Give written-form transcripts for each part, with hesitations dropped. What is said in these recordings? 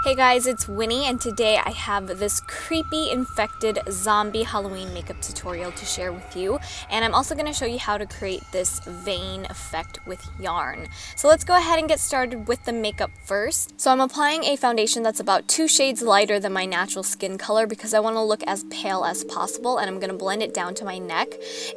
Hey guys, it's Winnie, and today I have this creepy infected zombie Halloween makeup tutorial to share with you, and I'm also going to show you how to create this vein effect with yarn. So let's go ahead and get started with the makeup first. So I'm applying a foundation that's about 2 shades lighter than my natural skin color because I want to look as pale as possible, and I'm going to blend it down to my neck.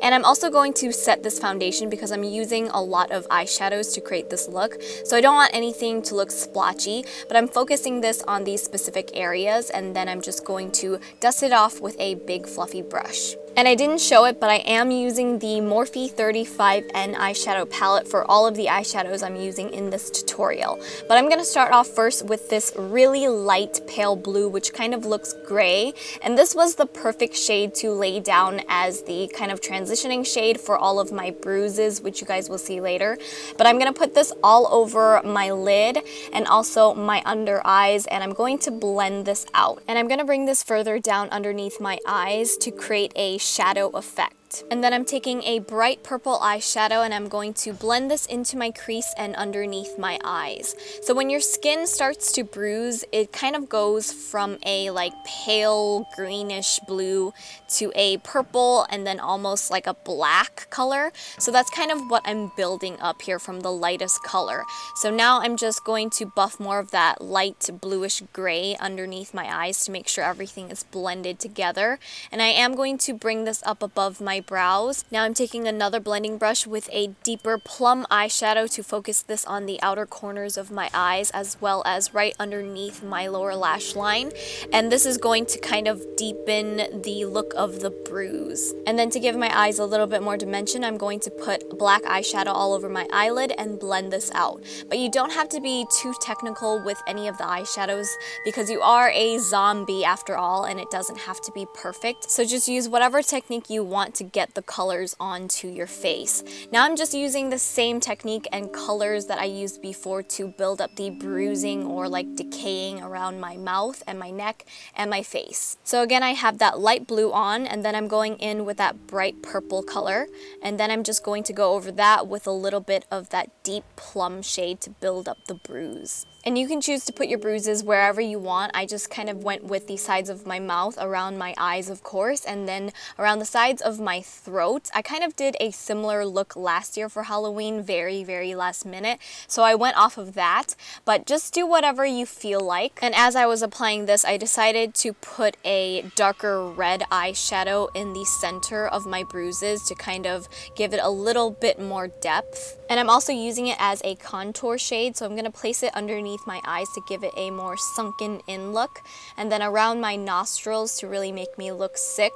And I'm also going to set this foundation because I'm using a lot of eyeshadows to create this look, so I don't want anything to look splotchy, but I'm focusing this on these specific areas, and then I'm just going to dust it off with a big fluffy brush. And I didn't show it, but I am using the Morphe 35N eyeshadow palette for all of the eyeshadows I'm using in this tutorial. But I'm going to start off first with this really light pale blue, which kind of looks gray. And this was the perfect shade to lay down as the kind of transitioning shade for all of my bruises, which you guys will see later. But I'm going to put this all over my lid and also my under eyes, and I'm going to blend this out. And I'm going to bring this further down underneath my eyes to create a shadow effect. And then I'm taking a bright purple eyeshadow and I'm going to blend this into my crease and underneath my eyes. So when your skin starts to bruise, it kind of goes from a like pale greenish blue to a purple and then almost like a black color. So that's kind of what I'm building up here from the lightest color. So now I'm just going to buff more of that light bluish gray underneath my eyes to make sure everything is blended together. And I am going to bring this up above my brows. Now I'm taking another blending brush with a deeper plum eyeshadow to focus this on the outer corners of my eyes as well as right underneath my lower lash line. And this is going to kind of deepen the look of the bruise. And then to give my eyes a little bit more dimension, I'm going to put black eyeshadow all over my eyelid and blend this out. But you don't have to be too technical with any of the eyeshadows because you are a zombie after all, and it doesn't have to be perfect. So just use whatever technique you want to get the colors onto your face. Now I'm just using the same technique and colors that I used before to build up the bruising or like decaying around my mouth and my neck and my face. So again, I have that light blue on, and then I'm going in with that bright purple color, and then I'm just going to go over that with a little bit of that deep plum shade to build up the bruise. And you can choose to put your bruises wherever you want. I just kind of went with the sides of my mouth, around my eyes of course, and then around the sides of my throat. I kind of did a similar look last year for Halloween, very last minute, so I went off of that. But just do whatever you feel like. And as I was applying this, I decided to put a darker red eyeshadow in the center of my bruises to kind of give it a little bit more depth. And I'm also using it as a contour shade, so I'm going to place it underneath my eyes to give it a more sunken in look, and then around my nostrils to really make me look sick.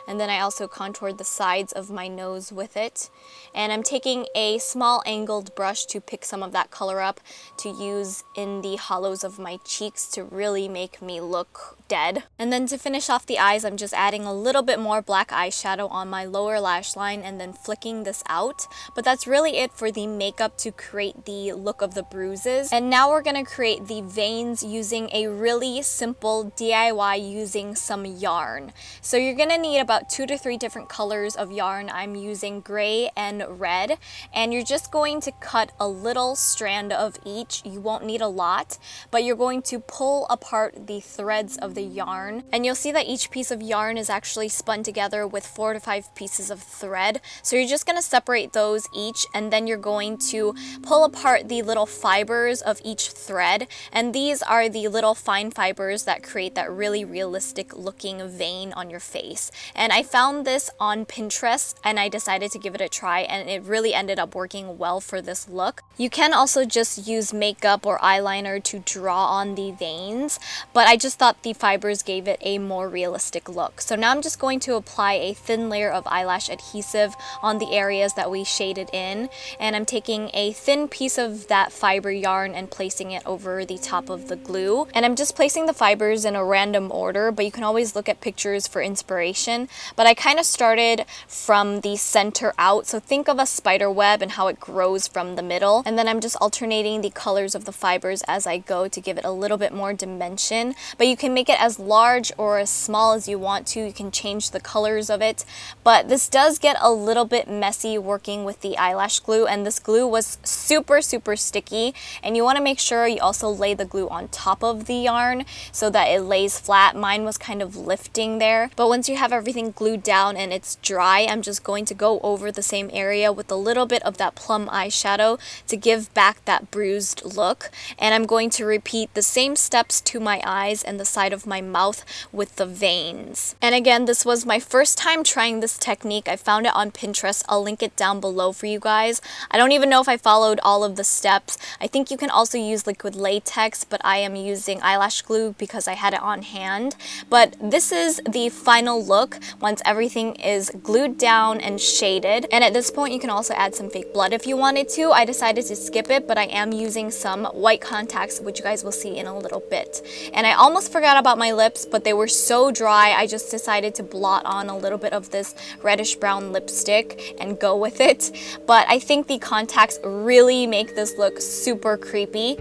And then I also contoured the sides of my nose with it. And I'm taking a small angled brush to pick some of that color up to use in the hollows of my cheeks to really make me look dead. And then to finish off the eyes, I'm just adding a little bit more black eyeshadow on my lower lash line and then flicking this out. But that's really it for the makeup to create the look of the bruises. And now we're going to create the veins using a really simple DIY using some yarn. So you're going to need about 2 to 3 different colors of yarn. I'm using gray and red, and you're just going to cut a little strand of each. You won't need a lot, but you're going to pull apart the threads of the yarn, and you'll see that each piece of yarn is actually spun together with 4 to 5 pieces of thread. So you're just going to separate those each, and then you're going to pull apart the little fibers of each thread, and these are the little fine fibers that create that really realistic looking vein on your face. And I found this on Pinterest and I decided to give it a try, and it really ended up working well for this look. You can also just use makeup or eyeliner to draw on the veins, but I just thought the fibers gave it a more realistic look. So now I'm just going to apply a thin layer of eyelash adhesive on the areas that we shaded in, and I'm taking a thin piece of that fiber yarn and placing it over the top of the glue. And I'm just placing the fibers in a random order, but you can always look at pictures for inspiration. But I kind of started created from the center out. So think of a spider web and how it grows from the middle. And then I'm just alternating the colors of the fibers as I go to give it a little bit more dimension. But you can make it as large or as small as you want to. You can change the colors of it. But this does get a little bit messy working with the eyelash glue, and this glue was super sticky, and you want to make sure you also lay the glue on top of the yarn so that it lays flat. Mine was kind of lifting there, but once you have everything glued down and it's dry, I'm just going to go over the same area with a little bit of that plum eyeshadow to give back that bruised look. And I'm going to repeat the same steps to my eyes and the side of my mouth with the veins. And again, this was my first time trying this technique. I found it on Pinterest. I'll link it down below for you guys. I don't even know if I followed all of the steps. I think you can also use liquid latex, but I am using eyelash glue because I had it on hand. But this is the final look once everything is glued down and shaded. And at this point, you can also add some fake blood if you wanted to. I decided to skip it, but I am using some white contacts, which you guys will see in a little bit. And I almost forgot about my lips, but they were so dry, I just decided to blot on a little bit of this reddish brown lipstick and go with it. But I think the contacts really make this look super creepy.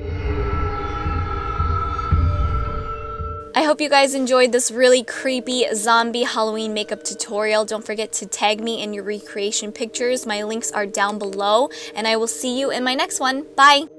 I hope you guys enjoyed this really creepy zombie Halloween makeup tutorial. Don't forget to tag me in your recreation pictures. My links are down below, and I will see you in my next one. Bye!